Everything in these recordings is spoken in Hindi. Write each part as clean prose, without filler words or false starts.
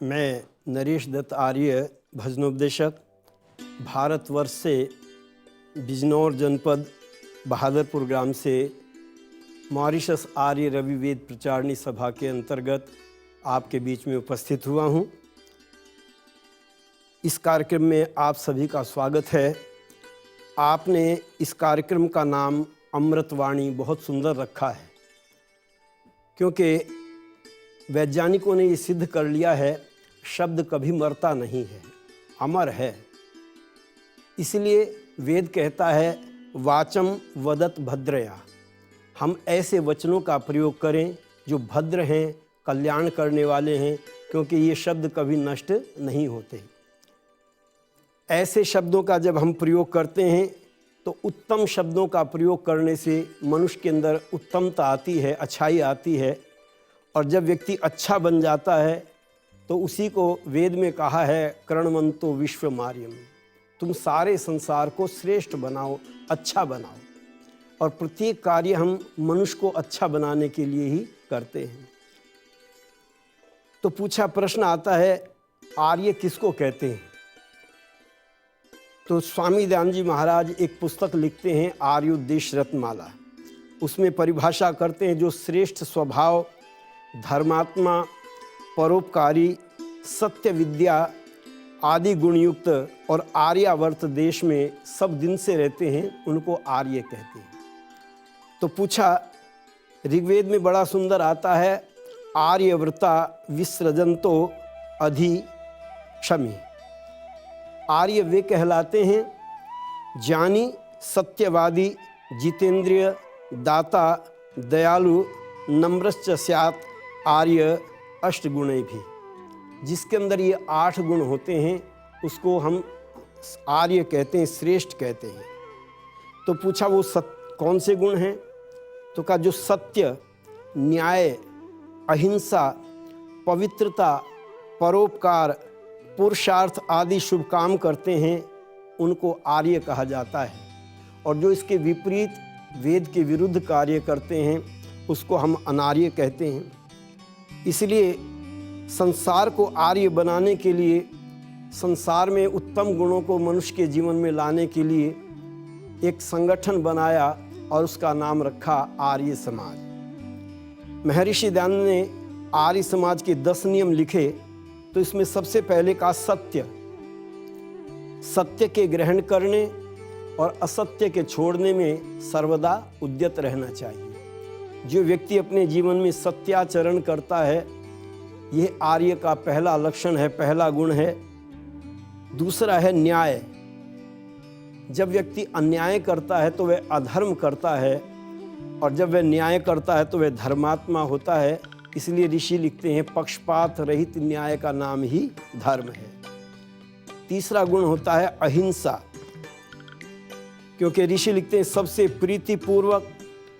मैं नरेश दत्त आर्य, भजनोपदेशक, भारतवर्ष से बिजनौर जनपद बहादुरपुर ग्राम से मॉरिशस आर्य रवि वेद प्रचारणी सभा के अंतर्गत आपके बीच में उपस्थित हुआ हूँ। इस कार्यक्रम में आप सभी का स्वागत है। आपने इस कार्यक्रम का नाम अमृतवाणी बहुत सुंदर रखा है, क्योंकि वैज्ञानिकों ने ये सिद्ध कर लिया है, शब्द कभी मरता नहीं है, अमर है। इसलिए वेद कहता है वाचम वदत भद्रया, हम ऐसे वचनों का प्रयोग करें जो भद्र हैं, कल्याण करने वाले हैं, क्योंकि ये शब्द कभी नष्ट नहीं होते। ऐसे शब्दों का जब हम प्रयोग करते हैं तो उत्तम शब्दों का प्रयोग करने से मनुष्य के अंदर उत्तमता आती है, अच्छाई आती है। और जब व्यक्ति अच्छा बन जाता है तो उसी को वेद में कहा है कर्णवंतो विश्व मार्यम, तुम सारे संसार को श्रेष्ठ बनाओ, अच्छा बनाओ। और प्रत्येक कार्य हम मनुष्य को अच्छा बनाने के लिए ही करते हैं। तो पूछा प्रश्न आता है, आर्य किसको कहते हैं? तो स्वामी दयानंद जी महाराज एक पुस्तक लिखते हैं, आर्योद्देश रत्नमाला। उसमें परिभाषा करते हैं जो श्रेष्ठ स्वभाव, धर्मात्मा, परोपकारी, सत्य विद्या आदि गुणयुक्त और आर्यावर्त देश में सब दिन से रहते हैं, उनको आर्य कहते हैं। तो पूछा, ऋग्वेद में बड़ा सुंदर आता है, आर्यव्रता विसृजंतो अधि क्षमी। आर्य वे कहलाते हैं ज्ञानी, सत्यवादी, जितेंद्रिय, दाता, दयालु, नम्रश्च स्यात् आर्य अष्टगुणे भी। जिसके अंदर ये 8 गुण होते हैं उसको हम आर्य कहते हैं, श्रेष्ठ कहते हैं। तो पूछा वो कौन से गुण हैं? तो कहा जो सत्य, न्याय, अहिंसा, पवित्रता, परोपकार, पुरुषार्थ आदि शुभ काम करते हैं, उनको आर्य कहा जाता है। और जो इसके विपरीत वेद के विरुद्ध कार्य करते हैं उसको हम अनार्य कहते हैं। इसलिए संसार को आर्य बनाने के लिए, संसार में उत्तम गुणों को मनुष्य के जीवन में लाने के लिए एक संगठन बनाया और उसका नाम रखा आर्य समाज। महर्षि दयानंद ने आर्य समाज के 10 नियम लिखे। तो इसमें सबसे पहले कहा सत्य, सत्य के ग्रहण करने और असत्य के छोड़ने में सर्वदा उद्यत रहना चाहिए। जो व्यक्ति अपने जीवन में सत्याचरण करता है, यह आर्य का पहला लक्षण है, पहला गुण है। दूसरा है न्याय। जब व्यक्ति अन्याय करता है तो वह अधर्म करता है, और जब वह न्याय करता है तो वह धर्मात्मा होता है। इसलिए ऋषि लिखते हैं पक्षपात रहित न्याय का नाम ही धर्म है। तीसरा गुण होता है अहिंसा, क्योंकि ऋषि लिखते हैं सबसे प्रीतिपूर्वक,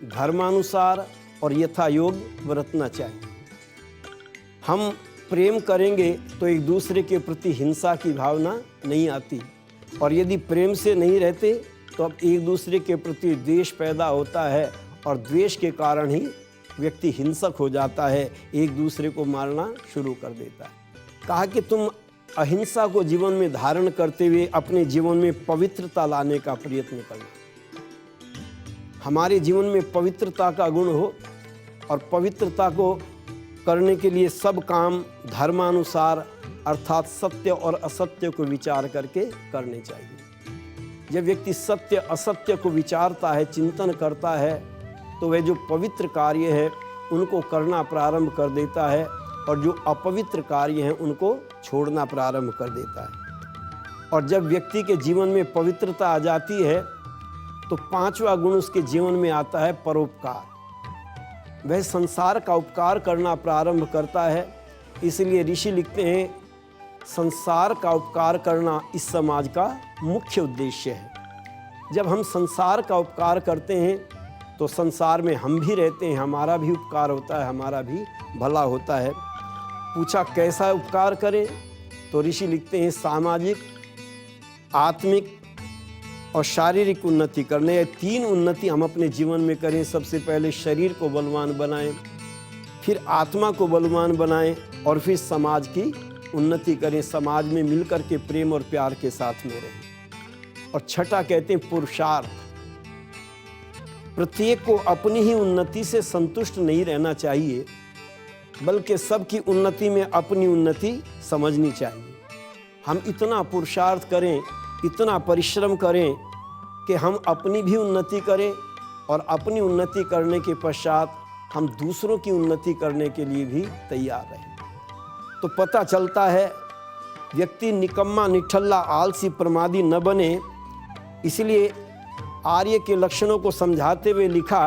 धर्मानुसार और यथा योग बरतना चाहिए। हम प्रेम करेंगे तो एक दूसरे के प्रति हिंसा की भावना नहीं आती, और यदि प्रेम से नहीं रहते तो अब एक दूसरे के प्रति द्वेष पैदा होता है, और द्वेष के कारण ही व्यक्ति हिंसक हो जाता है, एक दूसरे को मारना शुरू कर देता है। कहा कि तुम अहिंसा को जीवन में धारण करते हुए अपने जीवन में पवित्रता लाने का प्रयत्न करना। हमारे जीवन में पवित्रता का गुण हो, और पवित्रता को करने के लिए सब काम धर्मानुसार अर्थात सत्य और असत्य को विचार करके करने चाहिए। जब व्यक्ति सत्य असत्य को विचारता है, चिंतन करता है, तो वह जो पवित्र कार्य है उनको करना प्रारंभ कर देता है, और जो अपवित्र कार्य हैं उनको छोड़ना प्रारंभ कर देता है। और जब व्यक्ति के जीवन में पवित्रता आ जाती है तो 5वां गुण उसके जीवन में आता है परोपकार। वह संसार का उपकार करना प्रारंभ करता है। इसलिए ऋषि लिखते हैं संसार का उपकार करना इस समाज का मुख्य उद्देश्य है। जब हम संसार का उपकार करते हैं तो संसार में हम भी रहते हैं, हमारा भी उपकार होता है, हमारा भी भला होता है। पूछा कैसा उपकार करें? तो ऋषि लिखते हैं सामाजिक, आत्मिक और शारीरिक उन्नति करने। ये 3 उन्नति हम अपने जीवन में करें। सबसे पहले शरीर को बलवान बनाएं, फिर आत्मा को बलवान बनाएं, और फिर समाज की उन्नति करें, समाज में मिलकर के प्रेम और प्यार के साथ में रहें। और छठा कहते हैं पुरुषार्थ। प्रत्येक को अपनी ही उन्नति से संतुष्ट नहीं रहना चाहिए, बल्कि सबकी उन्नति में अपनी उन्नति समझनी चाहिए। हम इतना पुरुषार्थ करें, इतना परिश्रम करें कि हम अपनी भी उन्नति करें और अपनी उन्नति करने के पश्चात हम दूसरों की उन्नति करने के लिए भी तैयार रहें। तो पता चलता है व्यक्ति निकम्मा, निठल्ला, आलसी, प्रमादी न बने। इसलिए आर्य के लक्षणों को समझाते हुए लिखा,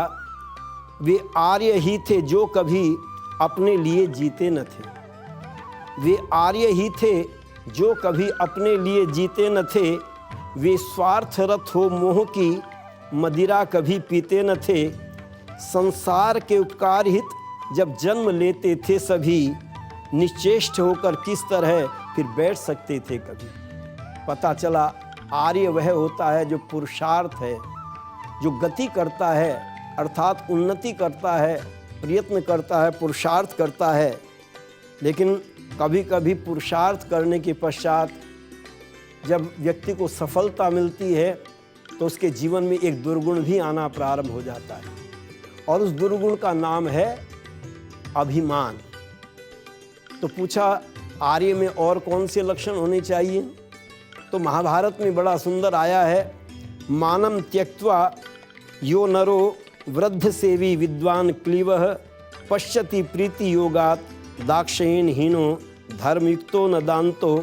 वे आर्य ही थे जो कभी अपने लिए जीते न थे। वे आर्य ही थे जो कभी अपने लिए जीते न थे। वे स्वार्थरत हो मोह की मदिरा कभी पीते न थे। संसार के उपकार हित जब जन्म लेते थे सभी, निश्चेष्ट होकर किस तरह फिर बैठ सकते थे कभी। पता चला आर्य वह होता है जो पुरुषार्थ है, जो गति करता है, अर्थात उन्नति करता है, प्रयत्न करता है, पुरुषार्थ करता है। लेकिन कभी कभी पुरुषार्थ करने के पश्चात जब व्यक्ति को सफलता मिलती है तो उसके जीवन में एक दुर्गुण भी आना प्रारंभ हो जाता है, और उस दुर्गुण का नाम है अभिमान। तो पूछा आर्य में और कौन से लक्षण होने चाहिए? तो महाभारत में बड़ा सुंदर आया है, मानम त्यक्त्वा यो नरो वृद्ध सेवी विद्वान क्लीवः पश्यति प्रीति योगात दाक्षयेन हीनो धर्मयुक्तो न दान्तो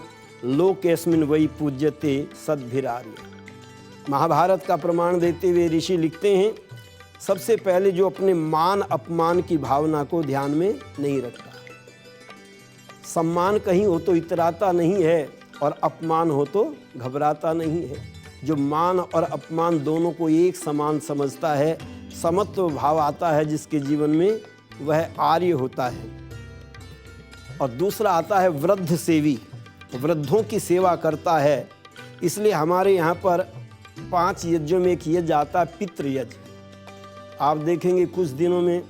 लोकेस्मिन् वै पूज्यते सद्भिरार्य। महाभारत का प्रमाण देते हुए ऋषि लिखते हैं, सबसे पहले जो अपने मान अपमान की भावना को ध्यान में नहीं रखता, सम्मान कहीं हो तो इतराता नहीं है और अपमान हो तो घबराता नहीं है। जो मान और अपमान दोनों को एक समान समझता है, समत्व भाव आता है जिसके जीवन में, वह आर्य होता है। और दूसरा आता है वृद्ध सेवी, वृद्धों की सेवा करता है। इसलिए हमारे यहाँ पर 5 यज्ञों में एक यज्ञ आता है, पितृयज्ञ। आप देखेंगे कुछ दिनों में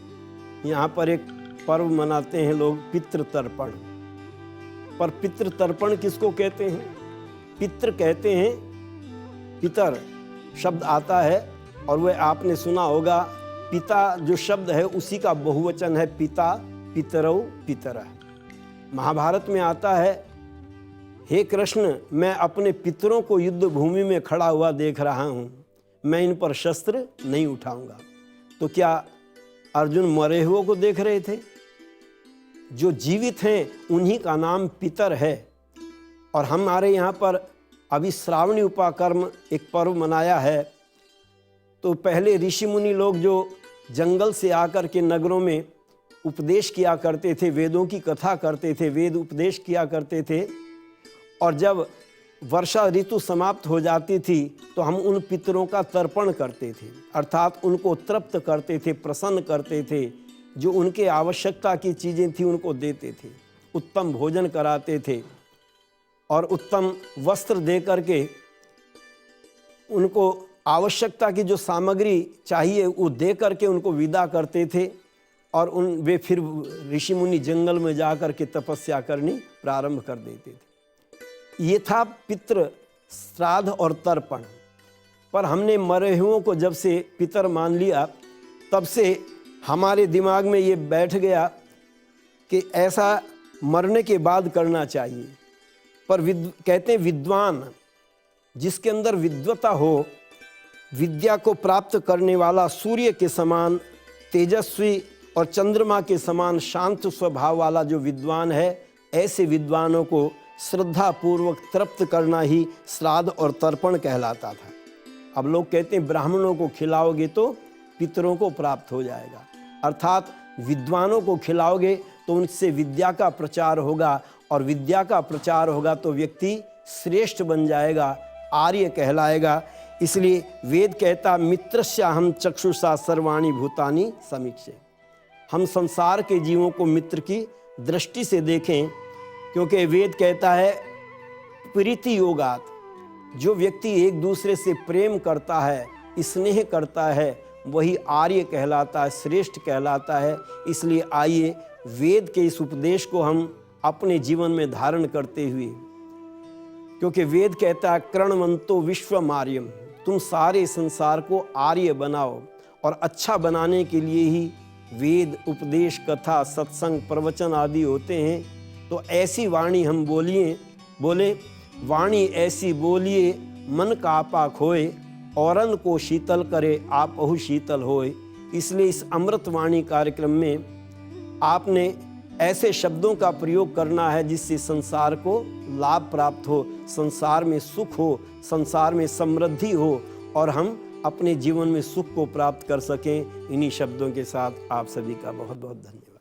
यहाँ पर एक पर्व मनाते हैं लोग, पितृतर्पण। पर पितृतर्पण किसको कहते हैं? पितृ कहते हैं, पितर शब्द आता है और वह आपने सुना होगा, पिता जो शब्द है उसी का बहुवचन है पिता, पितरौ, पितरः। महाभारत में आता है, हे कृष्ण, मैं अपने पितरों को युद्ध भूमि में खड़ा हुआ देख रहा हूँ, मैं इन पर शस्त्र नहीं उठाऊंगा। तो क्या अर्जुन मरे हुए को देख रहे थे? जो जीवित हैं उन्हीं का नाम पितर है। और हमारे यहाँ पर अभी श्रावणी उपाकर्म एक पर्व मनाया है। तो पहले ऋषि मुनि लोग जो जंगल से आकर के नगरों में उपदेश किया करते थे, वेदों की कथा करते थे, वेद उपदेश किया करते थे, और जब वर्षा ऋतु समाप्त हो जाती थी तो हम उन पितरों का तर्पण करते थे, अर्थात उनको तृप्त करते थे, प्रसन्न करते थे। जो उनके आवश्यकता की चीज़ें थी उनको देते थे, उत्तम भोजन कराते थे और उत्तम वस्त्र दे करके उनको आवश्यकता की जो सामग्री चाहिए वो दे करके उनको विदा करते थे। और वे फिर ऋषि मुनि जंगल में जा कर के तपस्या करनी प्रारंभ कर देते थे। ये था पितृ श्राद्ध और तर्पण। पर हमने मरे हुओं को जब से पितर मान लिया, तब से हमारे दिमाग में ये बैठ गया कि ऐसा मरने के बाद करना चाहिए। पर कहते हैं विद्वान, जिसके अंदर विद्वता हो, विद्या को प्राप्त करने वाला, सूर्य के समान तेजस्वी और चंद्रमा के समान शांत स्वभाव वाला जो विद्वान है, ऐसे विद्वानों को श्रद्धा पूर्वक तृप्त करना ही श्राद्ध और तर्पण कहलाता था। अब लोग कहते हैं ब्राह्मणों को खिलाओगे तो पितरों को प्राप्त हो जाएगा, अर्थात विद्वानों को खिलाओगे तो उनसे विद्या का प्रचार होगा, और विद्या का प्रचार होगा तो व्यक्ति श्रेष्ठ बन जाएगा, आर्य कहलाएगा। इसलिए वेद कहता मित्रस्याहं चक्षुषा सर्वाणि भूतानि समीक्षे। हम संसार के जीवों को मित्र की दृष्टि से देखें, क्योंकि वेद कहता है प्रीति योगात, जो व्यक्ति एक दूसरे से प्रेम करता है, स्नेह करता है, वही आर्य कहलाता है, श्रेष्ठ कहलाता है। इसलिए आइए वेद के इस उपदेश को हम अपने जीवन में धारण करते हुए, क्योंकि वेद कहता है कृणवंतो विश्वमार्यम, तुम सारे संसार को आर्य बनाओ, और अच्छा बनाने के लिए ही वेद, उपदेश, कथा, सत्संग, प्रवचन आदि होते हैं। तो ऐसी वाणी हम बोले वाणी ऐसी बोलिए मन का आपा खोए, औरन को शीतल करे आपहु शीतल होए। इसलिए इस अमृत वाणी कार्यक्रम में आपने ऐसे शब्दों का प्रयोग करना है जिससे संसार को लाभ प्राप्त हो, संसार में सुख हो, संसार में समृद्धि हो, और हम अपने जीवन में सुख को प्राप्त कर सकें। इन्हीं शब्दों के साथ आप सभी का बहुत बहुत धन्यवाद।